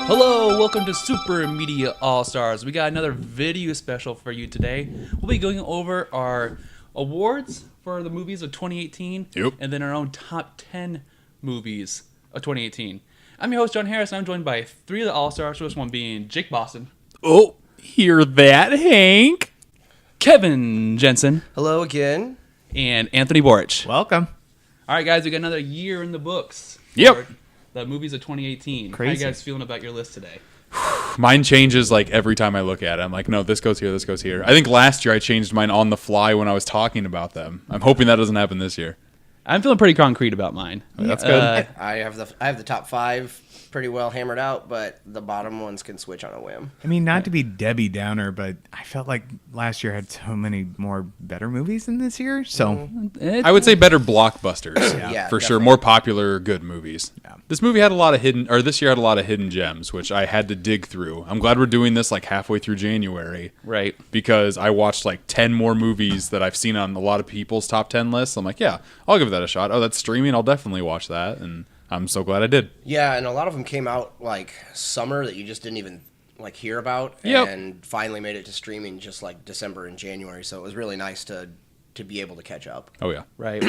Hello, welcome to Super Media All-Stars. We got another video special for you today. We'll be going over our awards for the movies of 2018, and then our own top 10 movies of 2018. I'm your host, John Harris, and I'm joined by three of the All-Stars, first one being Jake Boston. Oh, hear that, Hank? Kevin Jensen. Hello again. And Anthony Borich. Welcome. All right, guys, we got another year in the books. Yep. The movies of 2018. Crazy. How you guys feeling about your list today? Mine changes like every time I look at it. I'm like, no, this goes here, this goes here. I think last year I changed mine on the fly when I was talking about them. I'm hoping that doesn't happen this year. I'm feeling pretty concrete about mine. That's good. I have the top 5 pretty well hammered out, but the bottom ones can switch on a whim. I mean, not to be Debbie Downer, but I felt like last year had so many more better movies than this year. So I would say better blockbusters. Yeah, for sure. definitely. More popular, good movies. Yeah. This year had a lot of hidden gems, which I had to dig through. I'm glad we're doing this like halfway through January. Right. Because I watched like 10 more movies that I've seen on a lot of people's top 10 lists. I'm like, yeah, I'll give that a shot. Oh, that's streaming. I'll definitely watch that. And I'm so glad I did. Yeah, and a lot of them came out like summer that you just didn't even like hear about, Yep. and finally made it to streaming just like December and January. So it was really nice to be able to catch up. Oh, yeah. Right.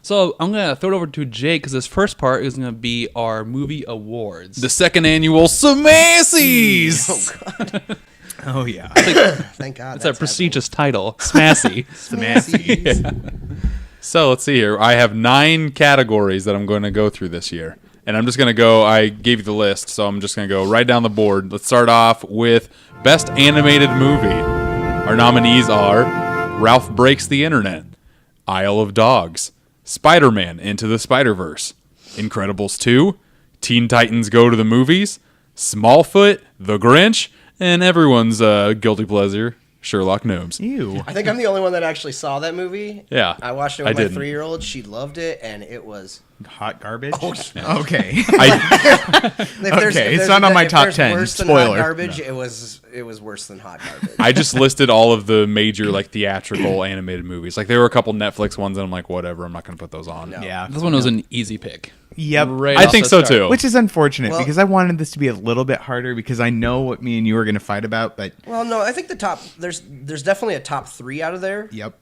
So I'm going to throw it over to Jake because this first part is going to be our movie awards. The second annual SMASies! Oh God! oh yeah, Thank God. It's a prestigious title, SMASie. SMASies. So let's see here. I have 9 categories that I'm going to go through this year. And I'm just going to go, I gave you the list, so I'm just going to go right down the board. Let's start off with Best Animated Movie. Our nominees are Ralph Breaks the Internet, Isle of Dogs, Spider-Man Into the Spider-Verse, Incredibles 2, Teen Titans Go to the Movies, Smallfoot, The Grinch, and everyone's guilty pleasure, Sherlock Gnomes. ew. I think I'm the only one that actually saw that movie. Yeah, I watched it I with my didn't. 3-year-old. She loved it, and it was Hot garbage. Oh, Okay. If it's not on my top 10. Worse than Spoiler. hot garbage. It was worse than hot garbage. I just listed all of the major like theatrical animated movies. Like there were a couple Netflix ones, and I'm like, whatever, I'm not going to put those on. No. Yeah. This one was an easy pick. Yep. Right I off think the so start. too. Which is unfortunate Well- because I wanted this to be a little bit harder because I know what me and you were going to fight about. But Well, no, I think the top there's definitely a top 3 out of there. yep.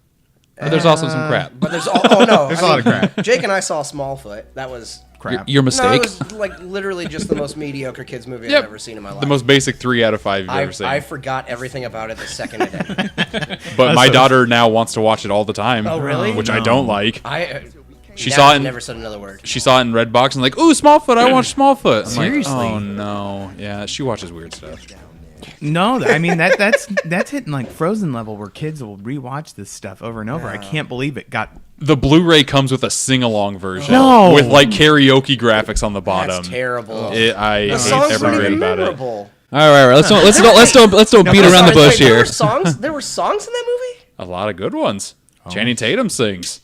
But there's also some crap. But there's oh no, There's a lot of crap. Jake and I saw Smallfoot. That was Crap. Your no, mistake. it was like literally just the most mediocre kids movie Yep. I've ever seen in my life. The most basic 3 out of 5 you've ever seen. I forgot everything about it the second it ended. But my so- daughter now wants to watch it all the time. Oh, really? Which I No. don't like. She saw it in- never said another word. She saw it in Redbox and like, ooh, Smallfoot. I watched Smallfoot. I'm Seriously? Like, oh no. Yeah, she watches weird stuff. No, I mean that's hitting like Frozen level where kids will rewatch this stuff over and over. I can't believe it got. The Blu-ray comes with a sing-along version No. with like karaoke graphics on the bottom. That's terrible. I the hate songs every weren't bit even about it. memorable. All right. Let's don't beat around the bush Wait, here. There were songs in that movie? A lot of good ones. Channing Tatum sings.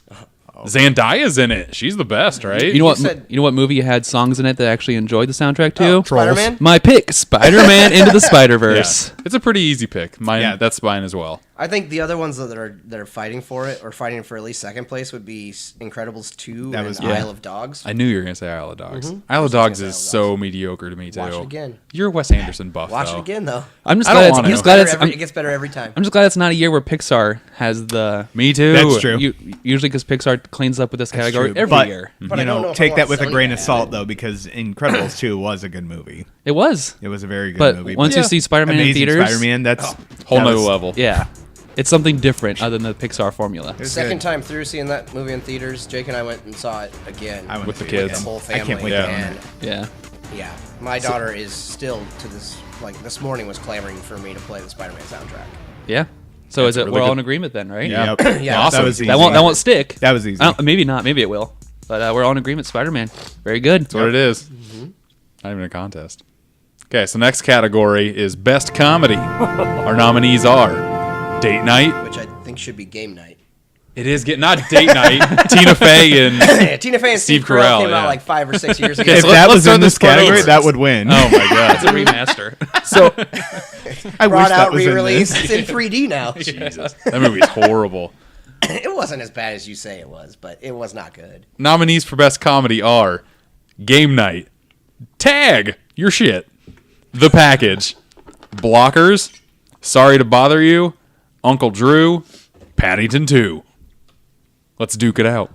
Zandaya's in it. She's the best, right? You know what? said- You know what movie had songs in it that actually enjoyed the soundtrack too? Spider-Man? My pick: Spider-Man Into the Spider-Verse. Yeah. It's a pretty easy pick. Mine, Yeah. that's mine as well. I think the other ones that are fighting for it or fighting for at least second place would be Incredibles 2 That and was- Isle of Dogs. I knew you were gonna say Isle of Dogs. Isle of Dogs is Isle of so mediocre to me too. Watch it again. You're a Wes Anderson buff. Watch though. it again though. I'm just I don't glad. wanna. I'm just glad it's. It gets better every time. I'm just glad it's not a year where Pixar has the. Me too. That's true. Usually, because Pixar cleans up with this category true. every But- year. But I You don't know know, if I take want that with a Sony grain to of have salt it. though because Incredibles 2 was a good movie. It was, It was a very good but movie. once you see Spider-Man in Amazing theaters, Spider-Man, that's Whole that nother was- level. yeah, it's something different other than the Pixar formula. was Second good. time through seeing that movie in theaters, Jake and I went and saw it again. I went With to the see it kids. the again. whole I family. can't wait Yeah. to And Yeah. yeah, my daughter is still to this morning was clamoring for me to play the Spider-Man soundtrack. Yeah. So That's is it? really We're all good. in agreement then, right? Yeah. Yep. Yeah, Awesome. That was easy. That won't stick. That was easy. Maybe not. Maybe it will. But we're all in agreement. Spider-Man. Very good. That's what it is. Not even a contest. Okay, so next category is Best Comedy. Our nominees are Date Night. Which I think should be Game Night. It is not Date Night. Tina Fey and Yeah, Tina Fey and Steve Carell came yeah. out like 5 or 6 years ago. if so that let's was start in this this category, over. that would win. oh my god. It's a remaster. So I wish Brought that out, was in re-released. this. It's in 3D now. Jesus, that movie's horrible. It wasn't as bad as you say it was, but it was not good. Nominees for Best Comedy are Game Night, Tag, Your Shit, The Package, Blockers, Sorry to Bother You, Uncle Drew, Paddington 2. Let's duke it out.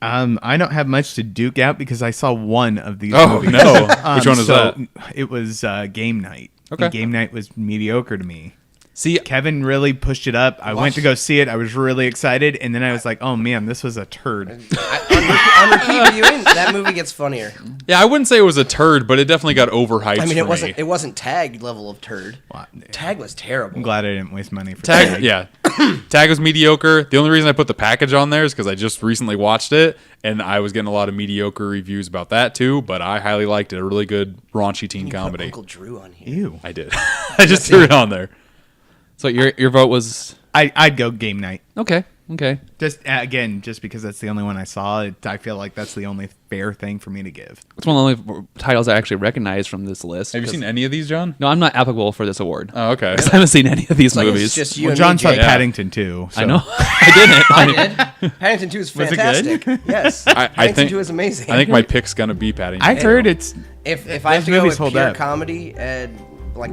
I don't have much to duke out because I saw one of these Oh, movies. no. Which one is that? It was Game Night. Okay. And Game Night was mediocre to me. See, Kevin really pushed it up. I went to go see it. I was really excited, and then I was like, "Oh man, this was a turd." On repeat viewing, that movie gets funnier. yeah, I wouldn't say it was a turd, but it definitely got overhyped. I mean, for me. it wasn't Tag level of turd. Wow. Tag was terrible. I'm glad I didn't waste money for Tag, yeah. Tag was mediocre. The only reason I put The Package on there is because I just recently watched it, and I was getting a lot of mediocre reviews about that too. But I highly liked it. A really good raunchy teen You put comedy. Uncle Drew on here. Ew. I did. I just threw it on there. So your vote was I'd go Game Night. okay. Just again, just because that's the only one I saw. I feel like that's the only fair thing for me to give. It's one of the only titles I actually recognize from this list. Have you 'cause- seen any of these, John? No, I'm not applicable for this award. Oh, okay. 'Cause I haven't seen any of these Like, movies. it's just you Well, and John me, saw Jake. Paddington too. So. I know. I didn't. I did. Paddington 2 is Was it good? fantastic. Yes. I Paddington think 2 is amazing. I think my pick's gonna be Paddington. I heard it's if I have to those go movies with hold pure up. comedy and like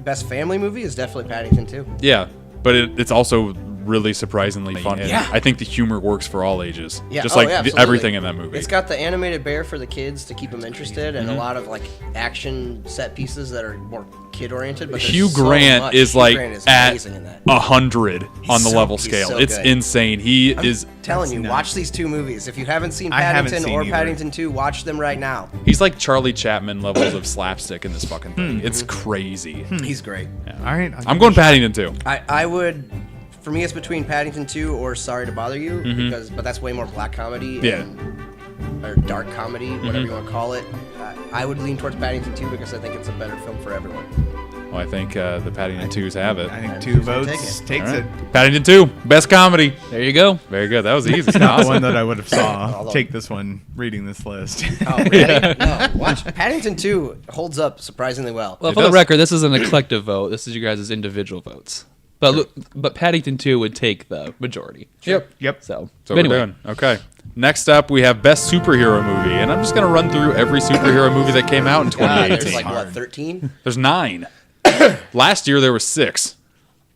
best family movie is definitely Paddington 2. Yeah, but it's also really surprisingly funny. Yeah. I think the humor works for all ages. Yeah, just like absolutely. everything in that movie. It's got the animated bear for the kids to keep them interested, and a lot of like action set pieces that are more kid oriented. But there's Hugh so Grant much. is Hugh like Grant is at amazing in that. 100 on the so- level he's scale. so It's good. insane. He is. Telling you, nuts. watch these two movies. If you haven't seen I haven't Paddington seen or either. Paddington 2, watch them right now. He's like Charlie Chaplin levels of slapstick in this fucking thing. It's crazy. He's great. all right. I'm going Paddington too. I would. For me, it's between Paddington 2 or Sorry to Bother You, but that's way more black comedy Yeah. or dark comedy, whatever you want to call it. I would lean towards Paddington 2 because I think it's a better film for everyone. Well, I think the Paddington 2s have it. I think And 2 who's gonna votes take takes All it. right. Paddington 2, best comedy. There you go. Very good. That was easy. Not the Awesome. one that I would have saw. Although- Take this one. Reading this list. Oh, really? No, watch Paddington 2 holds up surprisingly well. Well, It for the does. record, this isn't a collective vote. This is you guys' individual votes. But but Paddington 2 would take the majority. Yep. Yep. So, So but anyway, we're doing. Okay. Next up, we have best superhero movie, and I'm just gonna run through every superhero movie that came out in God, 2018. there's like what 13? There's 9. Last year there was 6.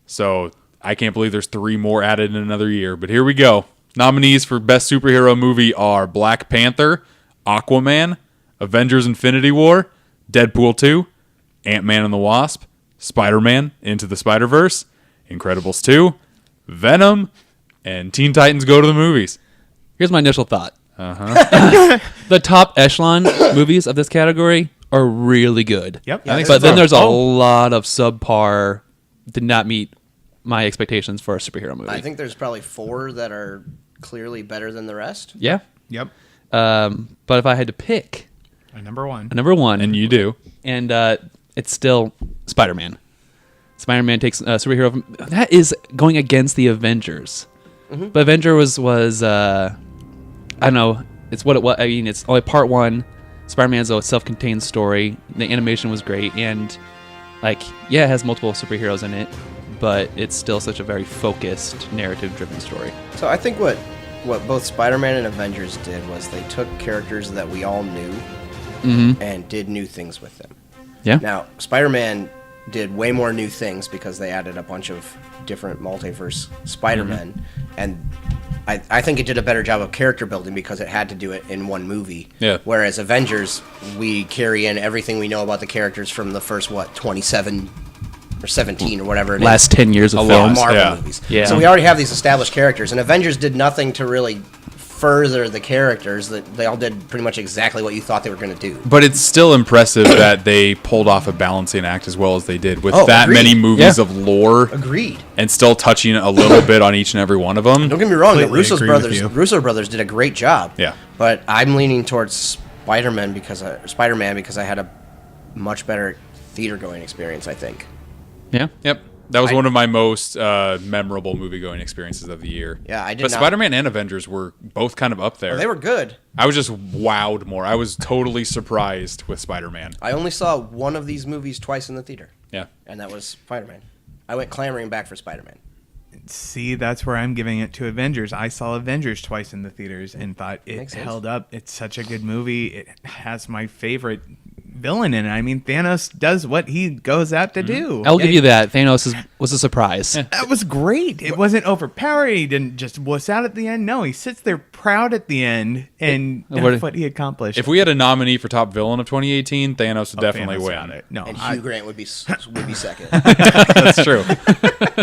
So I can't believe there's 3 more added in another year. But here we go. Nominees for best superhero movie are Black Panther, Aquaman, Avengers: Infinity War, Deadpool 2, Ant-Man and the Wasp, Spider-Man: Into the Spider-Verse, Incredibles 2, Venom, and Teen Titans Go to the Movies. here's my initial thought. The top echelon movies of this category are really good. Yep. Yeah, I think But so. then there's a Oh. lot of subpar, did not meet my expectations for a superhero movie. I think there's probably 4 that are clearly better than the rest. Yeah. Yep. But if I had to pick Number 1. a number one, And you do. and it's still Spider-Man. Spider-Man takes superhero. That is going against the Avengers. But Avenger was I don't know. It's what it was. I mean, it's only part 1. Spider-Man's a self-contained story. The animation was great, and like, yeah, it has multiple superheroes in it, but it's still such a very focused, narrative-driven story. So I think what both Spider-Man and Avengers did was they took characters that we all knew and did new things with them. Yeah. Now, Spider-Man did way more new things because they added a bunch of different multiverse Spider-Men, and I think it did a better job of character building because it had to do it in one movie. Yeah. Whereas Avengers, we carry in everything we know about the characters from the first, 27 or 17 or whatever it is. Last 10 years of A lot. films. Marvel Yeah. movies. Yeah. So we already have these established characters, and Avengers did nothing to really further the characters. That they all did pretty much exactly what you thought they were going to do. But it's still impressive that they pulled off a balancing act as well as they did with Oh, that agreed. many movies Yeah. of lore Agreed. and still touching a little bit on each and every one of them. Don't get me wrong. The Completely agree with you. Russo brothers did a great job. Yeah. But I'm leaning towards Spider-Man because I had a much better theater going experience. I think. Yeah. Yep. That was one of my most memorable movie-going experiences of the year. Yeah, I did But not- Spider-Man and Avengers were both kind of up there. They were good. I was just wowed more. I was totally surprised with Spider-Man. I only saw one of these movies twice in the theater, Yeah. and that was Spider-Man. I went clamoring back for Spider-Man. See, that's where I'm giving it to Avengers. I saw Avengers twice in the theaters and thought it Makes sense. held up. It's such a good movie. It has my favorite villain in it. I mean, Thanos does what he goes out to do. I'll give you that. Thanos was a surprise. That was great. It wasn't overpowered. He didn't just wuss out at the end. No, he sits there proud at the end, and that's what he accomplished. If we had a nominee for top villain of 2018, Thanos would definitely Thanos win. got it. No, And Hugh Grant would be second. That's true.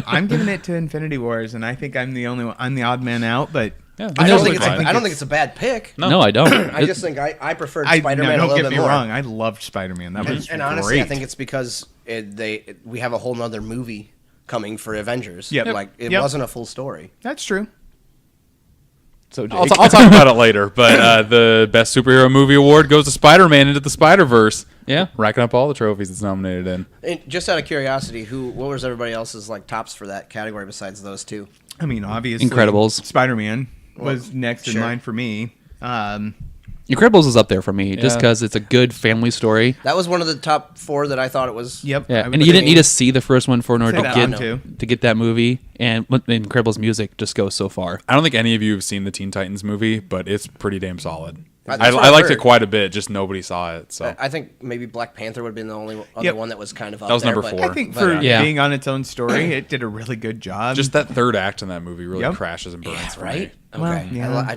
I'm giving it to Infinity Wars, and I think I'm the odd man out. But Yeah, I don't think Thanos it's a bad pick. No, I don't. I just think I preferred Spider-Man a don't little get bit me more. wrong. I loved Spider-Man. That was And honestly, great. I think it's because we have a whole nother movie coming for Avengers. Yep. Like it Yep. wasn't a full story. That's true. So I'll Jake. talk about it later, but the Best Superhero Movie Award goes to Spider-Man Into the Spider-Verse. Yeah. Racking up all the trophies it's nominated in. And just out of curiosity, what was everybody else's like tops for that category besides those two? I mean, obviously, Incredibles. Spider-Man was next in sure. line for me. Incredibles is up there for me just Yeah. because it's a good family story. That was one of the top 4 that I thought it was. Yep. Yeah, I and would you didn't say- need to see the first one in order Say to that get one, too. to get that movie. And the Incredibles music just goes so far. I don't think any of you have seen the Teen Titans movie, but it's pretty damn solid. That's I what I've liked it heard. quite a bit, just nobody saw it. So I think maybe Black Panther would have been the only other Yep. one that was kind of up That was there. number but- 4. I think but, for Yeah. being on its own story, it did a really good job. just that third act in that movie really Yep. crashes and burns yeah, for right? me. Well, Okay. yeah.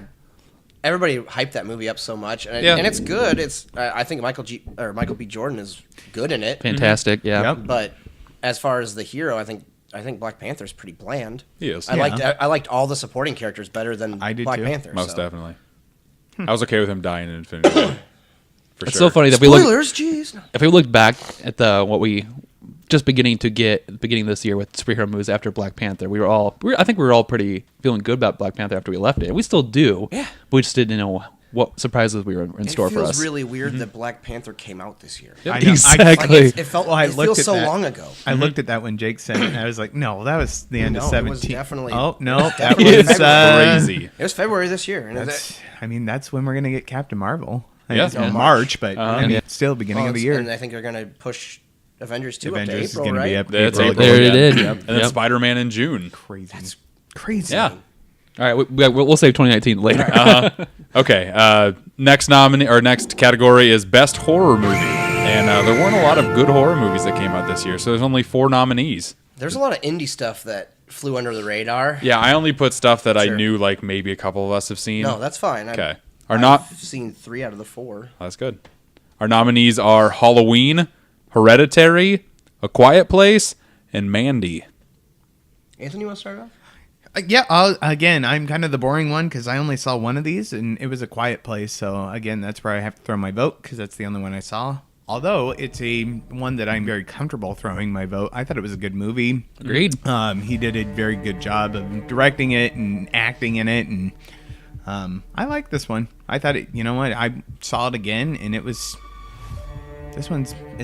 Everybody hyped that movie up so much, and, Yeah. and it's good. I think Michael B. Jordan is good in it. Fantastic. Yeah. Yep. But as far as the hero, I think Black Panther's pretty bland. He is. I liked all the supporting characters better than I did Black too. Panther. Most so. definitely. I was okay with him dying in Infinity War. For It's sure. so funny that we look Spoilers, jeez. if we look back at what we just beginning this year with superhero movies after Black Panther, I think we were all pretty feeling good about Black Panther after we left it. And we still do. Yeah. But we just didn't know what surprises we were in store It for feels us. really weird that Black Panther came out this year. I know. Exactly. Like it felt. Well, I it looked feels at so that. long ago. I looked at that when Jake sent it, and I was like, no, that was the end of No, it 17. was definitely- Oh, no. That definitely was Crazy. It was February this year, and that's when we're going to get Captain Marvel. I mean, Yeah. it's Yeah. March, but I mean, it's still beginning of the year. And I think they're going to push Avengers 2 Avengers up to is April, going to right? be up It's April. April There it again. is. And then Yep. Spider-Man in June. Crazy. Crazy. Yeah. All right, we'll save 2019 later. Okay. Next category is Best Horror Movie. And there weren't a lot of good horror movies that came out this year, so there's only 4 nominees. There's a lot of indie stuff that flew under the radar. Yeah, I only put stuff that I Sure. knew like maybe a couple of us have seen. No, that's fine. Okay. I've seen 3 out of the 4. That's good. Our nominees are Halloween, Hereditary, A Quiet Place, and Mandy. Anthony, you want to start off? Yeah, I'm kind of the boring one because I only saw one of these, and it was A Quiet Place. So, again, that's where I have to throw my vote because that's the only one I saw. Although it's a one that I'm very comfortable throwing my vote. I thought it was a good movie. Agreed. He did a very good job of directing it and acting in it, and I like this one. I thought it. You know what? I saw it again, and it's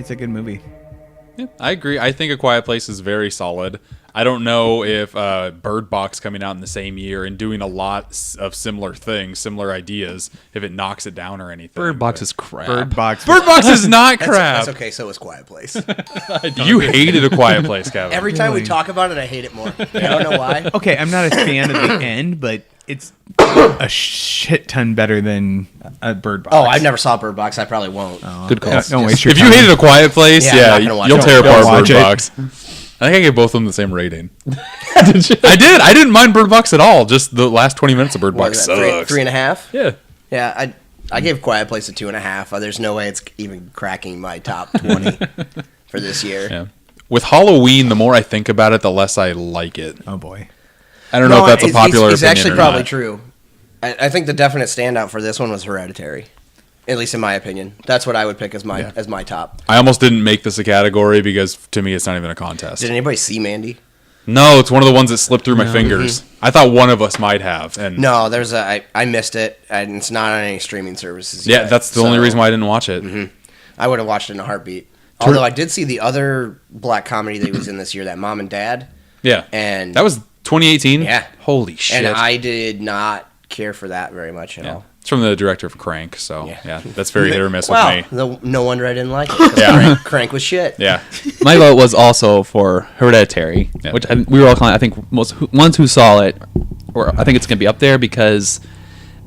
a good movie. Yeah, I agree. I think A Quiet Place is very solid. I don't know if Bird Box coming out in the same year and doing a lot of similar things, similar ideas, if it knocks it down or anything. Bird Box but- is crap. Bird Box. Bird Box is not crap. That's okay. So was Quiet Place. You hated A Quiet Place, Kevin. Every time we Really? talk about it, I hate it more. I don't know why. Okay, I'm not a fan of the end, but it's a shit ton better than a Bird Box. Oh, I never saw Bird Box. I probably won't. Good call. Don't waste your If time. you hated A Quiet Place, Yeah, I'm yeah, not gonna watch you'll it. tear Don't apart watch Bird it. Box. I think I gave both of them the same rating. I did. I didn't mind Bird Box at all. Just the last 20 minutes of Bird What Box is that, three, sucks. 3.5? Yeah. Yeah, I gave Quiet Place a 2.5. There's no way it's even cracking my top 20 for this year. Yeah. With Halloween, the more I think about it, the less I like it. Oh boy. I don't know if that's a it's- popular It's opinion actually or probably not. true. I think the definite standout for this one was Hereditary. At least in my opinion. That's what I would pick as my top. I almost didn't make this a category because to me it's not even a contest. Did anybody see Mandy? No, it's one of the ones that slipped through my fingers. I thought one of us might have. And No, I missed it, and it's not on any streaming services yeah, yet, that's the only so reason why I didn't watch it. I would have watched it in a heartbeat. Although I did see the other black comedy that was in this year, that Mom and Dad. Yeah. And that was 2018? Yeah. Holy shit. And I did not care for that very much at yeah. all. It's from the director of Crank, so yeah, that's very hit or miss Wow, with me. no wonder I didn't like it. 'Cause Yeah. Crank was shit. Yeah. My vote was also for Hereditary, Yeah. which we were all kind of, I think ones who saw it, or I think it's going to be up there because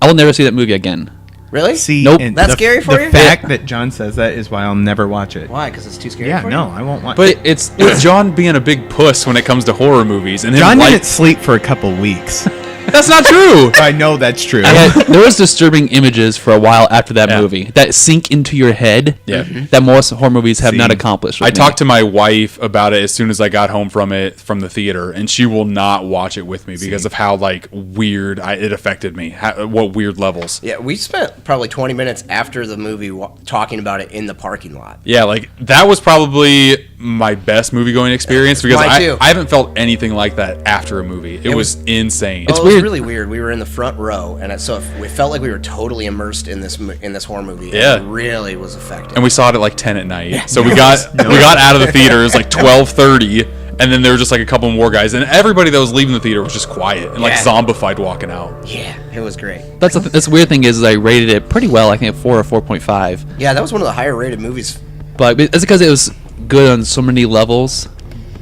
I will never see that movie again. Really? See, Nope. and That's scary for the you? The fact that John says that is why I'll never watch it. Why? Because it's too scary Yeah, for no, you? I won't watch But it. it's John being a big puss when it comes to horror movies, and him John like didn't sleep for a couple weeks. that's not true. I know that's true. There was disturbing images for a while after that Yeah. movie that sink into your head. Yeah. That most horror movies have not See, accomplished. I talked to my wife about it as soon as I got home from the theater, and she will not watch it with me because of how like weird it affected me. What weird levels? Yeah, we spent probably 20 minutes after the movie talking about it in the parking lot. Yeah, like that was probably my best movie going experience because Mine too. I haven't felt anything like that after a movie. It was insane. It was weird. really weird. We were in the front row, and we felt like we were totally immersed in this horror movie. Yeah. It really was effective. And we saw it at like 10 at night. So we got out of the theater. It was like 12:30, and then there were just like a couple more guys, and everybody that was leaving the theater was just quiet and like Yeah. zombified walking out. Yeah, it was great. That's the weird thing is I rated it pretty well. I think at 4 or 4.5. Yeah, that was one of the higher rated movies. But it's because it was good on so many levels.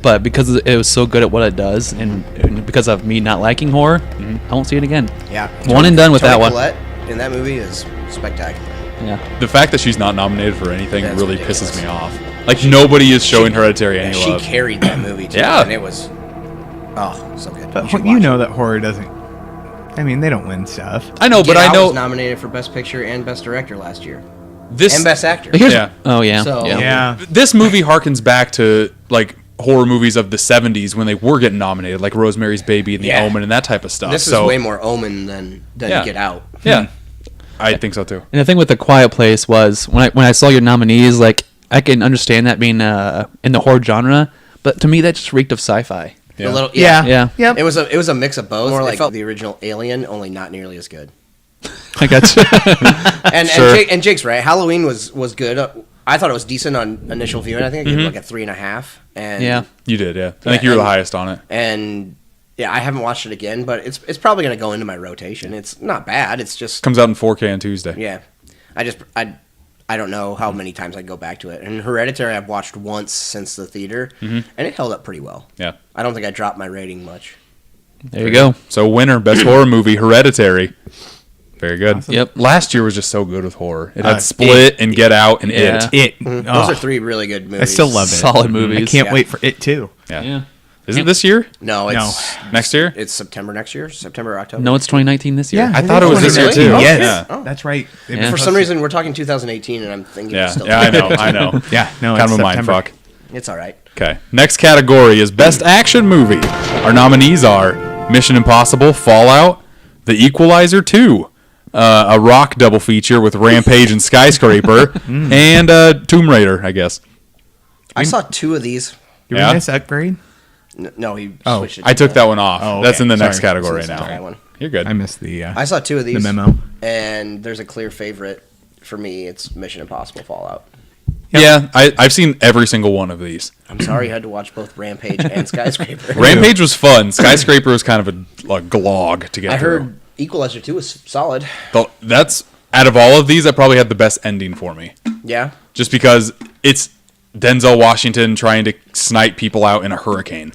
But because it was so good at what it does, and because of me not liking horror, I won't see it again. Yeah, One and done with Toni that one. Collette in that movie is spectacular. Yeah. The fact that she's not nominated for anything That's really ridiculous. pisses me off. Like nobody is showing Hereditary any She love. carried that movie too. Yeah. And it was so good. But should you watch know it. that horror doesn't. I mean, they don't win stuff. I know, Get but I Out know was nominated for Best Picture and Best Director last year, this and Best Actor. But here's, Yeah. Oh yeah. So- yeah. Yeah. this movie harkens back to like horror movies of the 70s when they were getting nominated, like Rosemary's Baby and The Yeah. Omen and that type of stuff. This is so way more Omen than Yeah. Get Out. yeah, I think so too. And the thing with The Quiet Place was when I saw your nominees, like I can understand that being in the horror genre, but to me that just reeked of sci-fi. Yeah. A little, Yeah. Yeah. Yep. It was a mix of both. More like felt the original Alien, only not nearly as good. I got you. And Sure. and Jake's right. Halloween was good. I thought it was decent on initial viewing. I think I gave it like a 3.5. And Yeah. You did, yeah. I think you were the and- highest on it. And yeah, I haven't watched it again, but it's probably gonna go into my rotation. It's not bad. It's just Comes out in 4K on Tuesday. yeah. I don't know how many times I go back to it. And Hereditary I've watched once since the theater, and it held up pretty well. Yeah. I don't think I dropped my rating much. There you go. So winner, best horror movie, Hereditary. Very good. Yep. Last year was just so good with horror. It had It- Split and Get Out and Yeah. It. It. Those are three really good movies. I still love it. Solid movies. I can't Yeah. wait for it too. Yeah. Yeah. Is it this year? No, it's Next year? it's September next year. September or October. No, it's 2019 this year. Yeah, I thought it was this year Really? too. Oh, Yes, Yeah. Oh. that's right. It Yeah. was For some supposed reason we're talking 2018, and I'm thinking Yeah. it's still. Yeah, I know. I know. to- Yeah, no, Kind it's of a mind September. fuck. It's all right. Okay. Next category is Best Action Movie. Our nominees are Mission Impossible, Fallout, The Equalizer 2, a Rock double feature with Rampage and Skyscraper, and Tomb Raider, I guess. I saw two of these. Did Yeah. we miss upgrade? No, he Oh, switched it. I took that one off. Oh, okay. That's in the next Sorry. category It's the now. right one. You're good. I missed the. I saw two of these. The memo. And there's a clear favorite for me. It's Mission Impossible Fallout. Yeah, I've seen every single one of these. I'm sorry you had to watch both Rampage and Skyscraper. Rampage was fun. Skyscraper was kind of a glog to get I through. heard Equalizer 2 was solid. That's out of all of these, that probably had the best ending for me. Yeah. Just because it's Denzel Washington trying to snipe people out in a hurricane.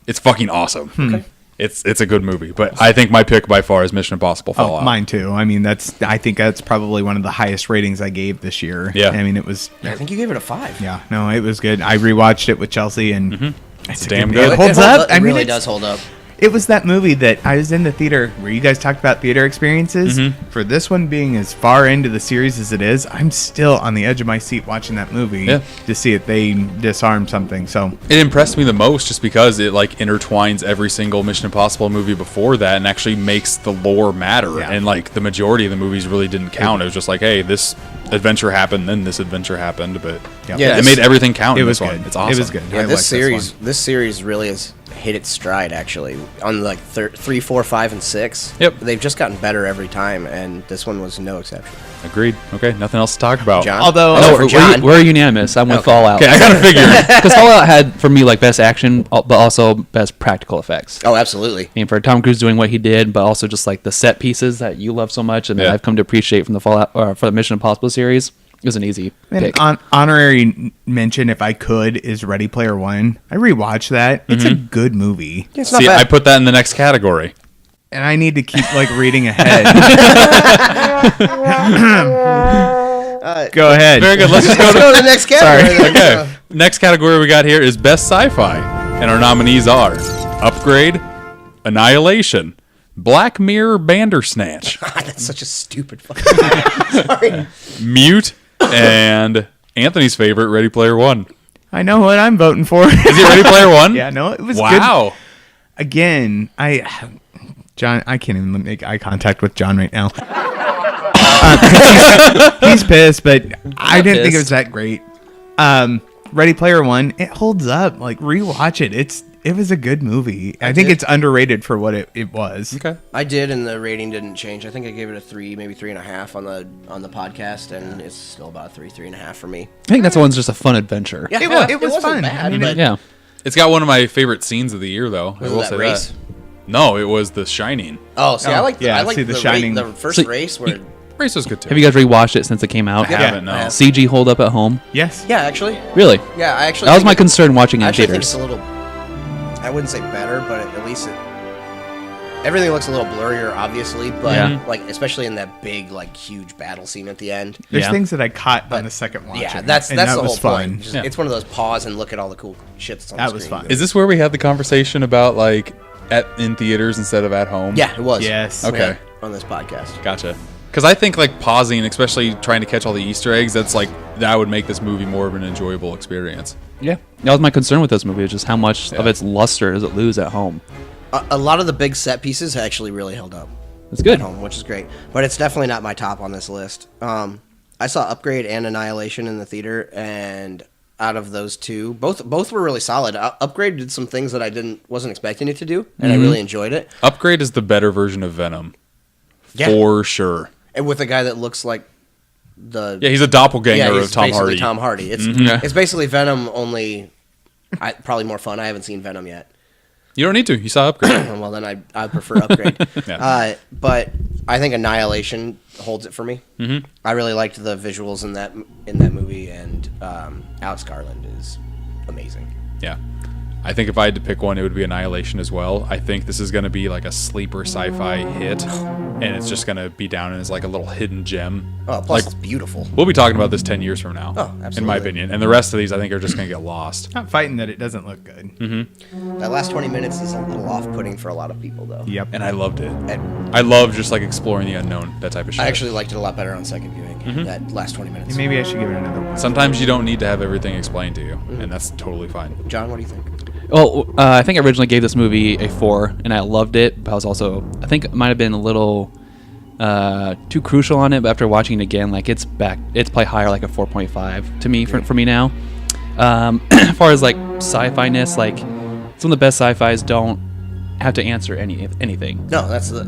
It's fucking awesome. Okay. It's a good movie, but I think my pick by far is Mission Impossible Oh, Fallout. mine too. I mean, I think that's probably one of the highest ratings I gave this year. Yeah. I mean, it was. I think you gave it a 5. Yeah, no, it was good. I rewatched it with Chelsea, and it's a damn good. good. It holds up. It I mean, really it's- does hold up. It was that movie that I was in the theater where you guys talked about theater experiences. For this one being as far into the series as it is, I'm still on the edge of my seat watching that movie Yeah. to see if they disarm something. So It impressed me the most just because it like intertwines every single Mission Impossible movie before that and actually makes the lore matter. Yeah. And like the majority of the movies really didn't count. It was just like, hey, this adventure happened, then this adventure happened, but Yeah, it this- made everything count. it in was this good. one. It's awesome. It was good. Yeah, I this liked one. series really has hit its stride actually on like 3, 4, 5, and 6. Yep. They've just gotten better every time, and this one was no exception. Agreed. Okay, nothing else to talk about. John, Although- Oh, No, for we're, John. we're unanimous. I'm with Okay. Fallout. Okay, I gotta figure. Because Fallout had, for me, like best action, but also best practical effects. Oh, absolutely. I mean, for Tom Cruise doing what he did, but also just like the set pieces that you love so much and that Yeah. I've come to appreciate from the Fallout or for the Mission Impossible series, it was an easy And pick. honorary mention, if I could, is Ready Player One. I rewatched that. It's a good movie. It's not See, bad. I put that in the next category. and I need to keep like reading ahead. Go ahead. Very good. Let's just Let's go go to to the next category. then. Okay. Next category we got here is Best Sci-Fi. And our nominees are Upgrade, Annihilation, Black Mirror Bandersnatch, God, that's such a stupid fucking Sorry. Mute, and Anthony's favorite, Ready Player One. I know what I'm voting for. Is it Ready Player One? Yeah, no, it was good. Wow. Again, John, I can't even make eye contact with John right now. He's pissed, but I didn't think it was that great. Ready Player One, it holds up. Like, rewatch it. It was a good movie. I think it's underrated for what it was. Okay. I did, and the rating didn't change. I think I gave it a 3, maybe 3.5 on the podcast, and it's still about a 3.5 for me. I think that's one's just a fun adventure. Yeah, It was wasn't fun. bad, I mean, but Yeah. It's got one of my favorite scenes of the year, though. Was I it will that say race? that. No, it was The Shining. Oh, see, I like yeah, I like see, The the Shining. the first So, race where. Race was good, too. Have you guys rewatched it since it came out? I haven't, no. I have. CG hold up at home? Yes. Yeah, actually. Really? Yeah, I actually. That was think my it- concern watching it I in actually think theaters. it's a little. I wouldn't say better, but at least everything looks a little blurrier, obviously. But Yeah. like, especially in that big, like, huge battle scene at the end. There's Yeah. things that I caught But- on the second watch. Yeah, that's and the that whole was fun. point. Just- Yeah. It's one of those pause and look at all the cool shit that's on That the was screen. fun. Is this where we had the conversation about, like, in theaters instead of at home? Yeah, it was. Yes. Okay. Yeah, on this podcast. Gotcha. Because I think, like, pausing, especially trying to catch all the Easter eggs, that would make this movie more of an enjoyable experience. Yeah. That was my concern with this movie, is just how much of its luster does it lose at home. A lot of the big set pieces actually really held up It's good. at home, which is great. But it's definitely not my top on this list. I saw Upgrade and Annihilation in the theater, and out of those two, both were really solid. Upgrade did some things that I wasn't expecting it to do, and I really enjoyed it. Upgrade is the better version of Venom. Yeah. For sure. And with a guy that looks like the Yeah, he's a doppelganger he's of Tom basically Hardy. Tom Hardy. It's Yeah. it's basically Venom, only probably more fun. I haven't seen Venom yet. You don't need to. You saw Upgrade. Well, then I prefer Upgrade. Yeah. But I think Annihilation holds it for me. Mm-hmm. I really liked the visuals in that movie, and Alex Garland is amazing. Yeah. I think if I had to pick one, it would be Annihilation as well. I think this is going to be like a sleeper sci-fi hit, and it's just going to be down as like a little hidden gem. Oh, plus like, it's beautiful. we'll be talking about this 10 years from now, Oh, in my absolutely. opinion. And the rest of these, I think, are just going to get lost. Not fighting that it doesn't look good. That last 20 minutes is a little off-putting for a lot of people, though. Yep. And I loved it. And I love just like exploring the unknown, that type of shit. I actually liked it a lot better on second viewing. That last 20 minutes. Maybe I should give it another one. Sometimes you don't need to have everything explained to you, and that's totally fine. John, what do you think? Well, I think I originally gave this movie a 4, and I loved it. But I was also, I think it might have been a little too crucial on it. But after watching it again, like it's probably higher, like a 4.5 to me for me now. As far as like sci-fi-ness, like some of the best sci-fis don't have to answer anything. No, that's the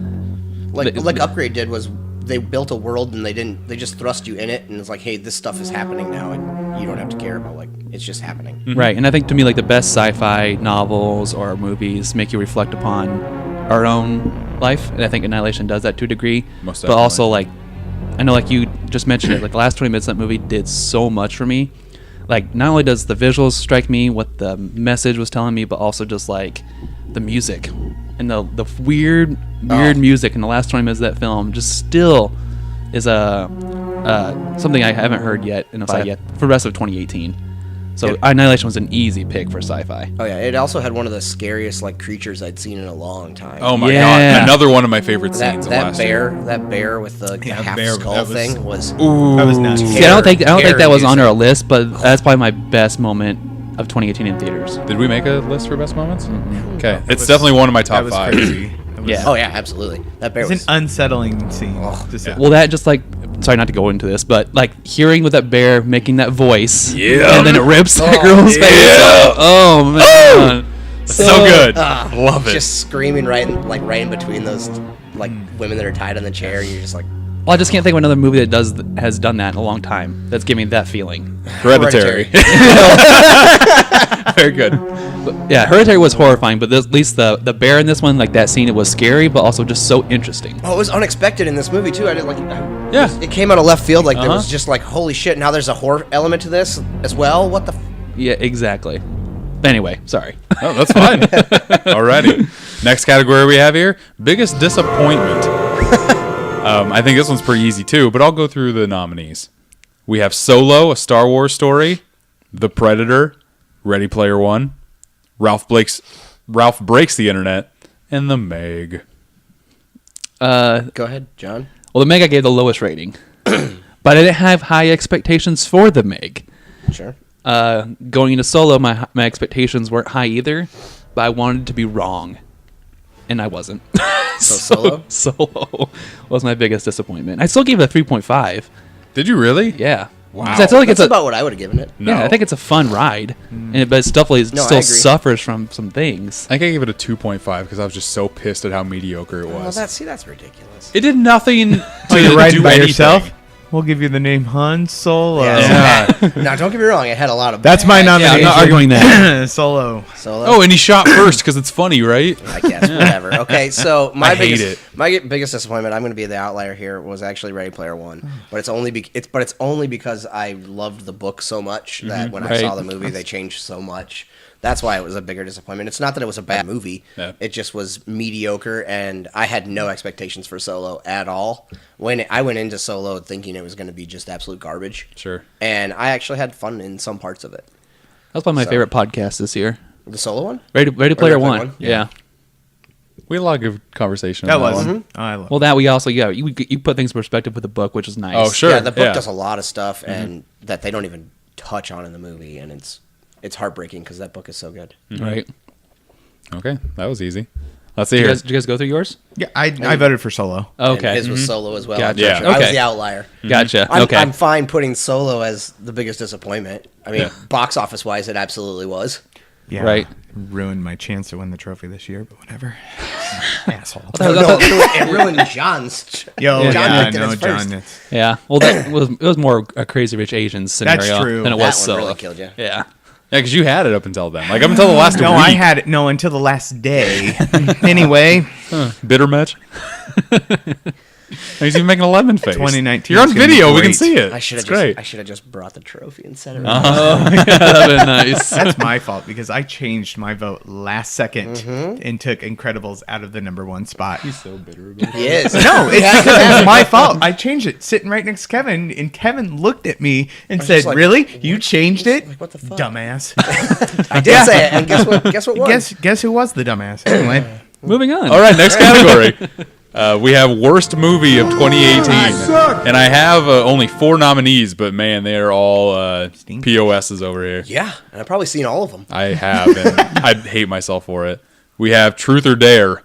like The- Upgrade did was they built a world and they just thrust you in it, and it's like, hey, this stuff is happening now, and you don't have to care about, like, it's just happening. Right, and I think to me, like the best sci-fi novels or movies make you reflect upon our own life, and I think Annihilation does that to a degree. Most but also, definitely. like, I know, like you just mentioned it, like the last 20 minutes of that movie did so much for me. Like, not only does the visuals strike me, what the message was telling me, but also just like the music and the weird music in the last 20 minutes of that film just still is something I haven't heard yet in a sci yet for the rest of 2018. So Annihilation was an easy pick for sci-fi. Oh yeah, it also had one of the scariest, like, creatures I'd seen in a long time. Oh my Yeah. god! Another one of my favorite that scenes of last year. bear with the half bear, skull that was- thing was That was nuts. See, I don't think that was on Terror our list, but that's probably my best moment of 2018 in theaters. Did we make a list for best moments? Okay, That it's was- definitely one of my That top was 5. crazy. That was- Yeah. Oh yeah, absolutely. That bear It's was an unsettling scene. Oh, Just yeah. Well, that just like, sorry not to go into this, but like hearing with that bear making that voice, Yeah. and then it rips that Oh, girl's yeah. face. Oh man, So good. Ah, Love it. just screaming right in between those, like, women that are tied on the chair. You're just like, Well, I just can't think of another movie that has done that in a long time. That's giving me that feeling. Hereditary. Very good. But, yeah, Hereditary was horrifying, but at least the bear in this one, like that scene, it was scary, but also just so interesting. oh, it was unexpected in this movie too. I didn't like. Yeah. It came out of left field. Like, there was Uh-huh. just like, holy shit! Now there's a horror element to this as well. What the? Yeah, exactly. Anyway, sorry. Oh, that's fine. Alrighty. Next category we have here: biggest disappointment. I think this one's pretty easy too, but I'll go through the nominees. We have Solo, a Star Wars story, The Predator, Ready Player One, Ralph Breaks the Internet, and The Meg. Go ahead, John. Well, the Meg I gave the lowest rating, but I didn't have high expectations for the Meg. Sure. Going into Solo, my expectations weren't high either, but I wanted to be wrong, and I wasn't. So Solo was my biggest disappointment. I still gave it a 3.5. Did you really? Yeah. Wow. 'Cause I feel like That's it's about what I would have given it. No. Yeah, I think it's a fun ride, but it's definitely No, I still agree. suffers from some things. I think I gave it a 2.5 because I was just so pissed at how mediocre it Well, was. that's ridiculous. It did nothing to You're riding do by anything. yourself. We'll give you the name Han Solo. Yeah. Now, don't get me wrong. It had a lot of. That's my bad Yeah, I'm nomination. not arguing that. Solo. Solo. Oh, and he shot first because it's funny, right? I guess whatever. Okay, so I hate it. my biggest disappointment. I'm going to be the outlier here. Was actually Ready Player One, but it's only because I loved the book so much that when I Right. saw the movie, they changed so much. That's why it was a bigger disappointment. It's not that it was a bad movie. Yeah. It just was mediocre, and I had no expectations for Solo at all. When I went into Solo thinking it was going to be just absolute garbage, Sure. and I actually had fun in some parts of it. That's one of my So- favorite podcasts this year. The Solo one. Ready Player Player One. One? Yeah. We had a lot of good conversation. That on was. one. Oh, I love Well, that we also you put things in perspective with the book, which is nice. Oh, sure. Yeah, the book Yeah. does a lot of stuff, and that they don't even touch on in the movie, and it's heartbreaking because that book is so good. Right. Okay, that was easy. Let's see Did here. you guys go through yours? Yeah, I voted for Solo. Okay. And his was Solo as well. Gotcha. Yeah. I was Okay. the outlier. Gotcha. I'm, Okay. I'm fine putting Solo as the biggest disappointment. I mean, Yeah. box office wise, it absolutely was. Yeah, Right. Ruined my chance to win the trophy this year, but whatever. Asshole. No, it ruined John's. Yo, Yeah, John yeah, picked it no, as first. John. It's, Yeah. Well, it was more a Crazy Rich Asians scenario That's true. than it That was one Solo. really killed you. Yeah. Yeah, because you had it up until then. Like, up until the last no, week. I had it. No, until the last day. Anyway, Bitter match. He's even making a lemon face. 2019 You're on is gonna be video. We can great. see it. I should It's have great. just brought the trophy and set it. That'd been nice. that's my fault because I changed my vote last second and took Incredibles out of the #1 spot. so bitter about it. He is. No, it's my fault. I changed it sitting right next to Kevin, and Kevin looked at me and said, just like, "Really? You changed it? Like, what the fuck? Dumbass." I did say it, and guess what? Guess what? Won? guess who was the dumbass? Anyway, Moving on. All right, next category. We have worst movie of 2018, and I have only 4 nominees, but man, they are all POSs over here. Yeah, and I've probably seen all of them. I have, and I hate myself for it. We have Truth or Dare,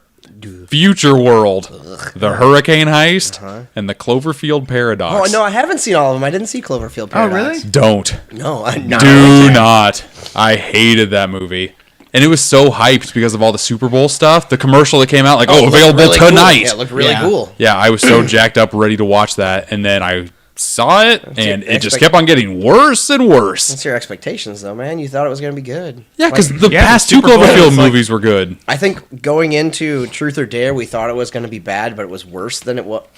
Future World, The Hurricane Heist, and The Cloverfield Paradox. Oh no, I haven't seen all of them. I didn't see Cloverfield Paradox. really? Don't. No, I'm not. Do not. I hated that movie. And it was so hyped because of all the Super Bowl stuff. The commercial that came out, like, it looked available really cool. tonight. Yeah, it looked really Yeah. cool. Yeah, I was so jacked up, ready to watch that. And then I saw it, and your it just kept on getting worse and worse. What's your expectations, though, man? You thought it was going to be good. Yeah, because the yeah, past the 2 Super Bowl Cloverfield was like- movies were good. I think going into Truth or Dare, we thought it was going to be bad, but it was worse than what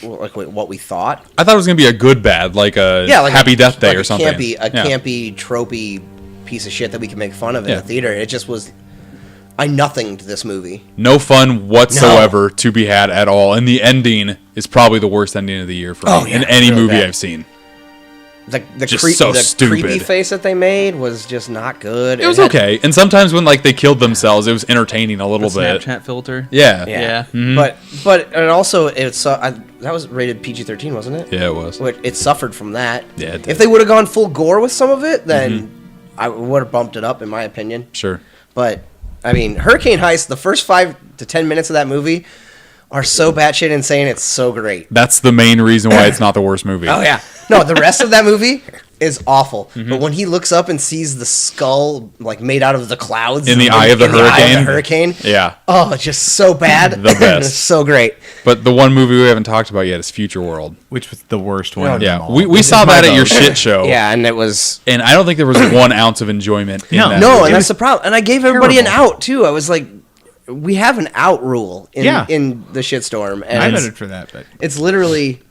we thought. I thought it was going to be a good bad, like a Like Happy Death Day like or something. Campy, tropey piece of shit that we can make fun of in Yeah. the theater. It just was. I nothinged this movie. No fun whatsoever to be had at all. And the ending is probably the worst ending of the year for me Oh, yeah, in any really movie bad. I've seen. The Just so the stupid. creepy face that they made was just not good. It was had- okay. And sometimes when like they killed themselves, it was entertaining a little bit. Snapchat filter. Yeah. Yeah, Yeah. but and also that was rated PG-13, wasn't it? Yeah, it was. It suffered from that. Yeah, it did. If they would have gone full gore with some of it, then I would have bumped it up, in my opinion. Sure. But I mean, Hurricane Heist, the first 5 to 10 minutes of that movie are so batshit insane. It's so great. That's the main reason why it's not the worst movie. Oh yeah, no, the rest of that movie is awful. Mm-hmm. But when he looks up and sees the skull like made out of the clouds In the eye of the hurricane, Yeah. oh, it's just so bad. The best. It's so great. But the one movie we haven't talked about yet is Future World. which was the worst one. of them Yeah. all. We This saw is my that at your vote. shit show. Yeah, and it was And I don't think there was 1 ounce of enjoyment in No. that no, movie. and that's the problem. And I gave everybody terrible. an out too. I was like, we have an out rule in Yeah. in the shitstorm, and I it's, voted for that, but it's literally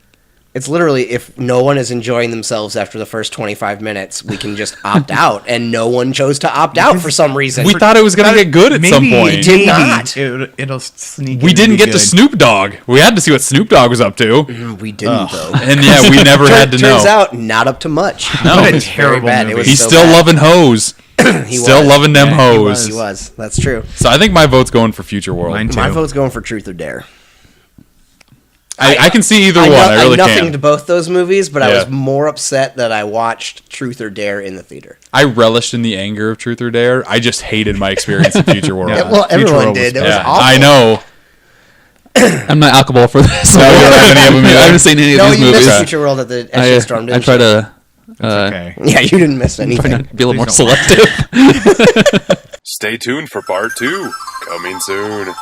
It's literally, if no one is enjoying themselves after the first 25 minutes, we can just opt out, and no one chose to opt out for some reason. We thought it was going to get good at some point. It did not. It'll sneak. We in didn't and be get to good. Snoop Dogg. We had to see what Snoop Dogg was up to. We didn't, though. And yeah, we never had to know. Turns out, not up to much. No. What It a was very terrible bad. It movie. was He's so still bad. loving hoes. He Still was. loving them Yeah, he hoes. was. He was. That's true. So I think my vote's going for Future World. Mine too. My vote's going for Truth or Dare. I can see either one. know- I really nothing can. to both those movies, but I Yeah. was more upset that I watched Truth or Dare in the theater. I relished in the anger of Truth or Dare. I just hated my experience in Future World. Yeah. Well, Future everyone World did. was It was Yeah, awful. I know. I'm not alcohol for this. No, you don't have any of them I either? haven't seen any of No, these you movies. missed Future World at the Edge Storm, I didn't try you? to Okay. Yeah, you didn't miss try anything. to be a little more Please don't. selective. Stay tuned for part 2. Coming soon.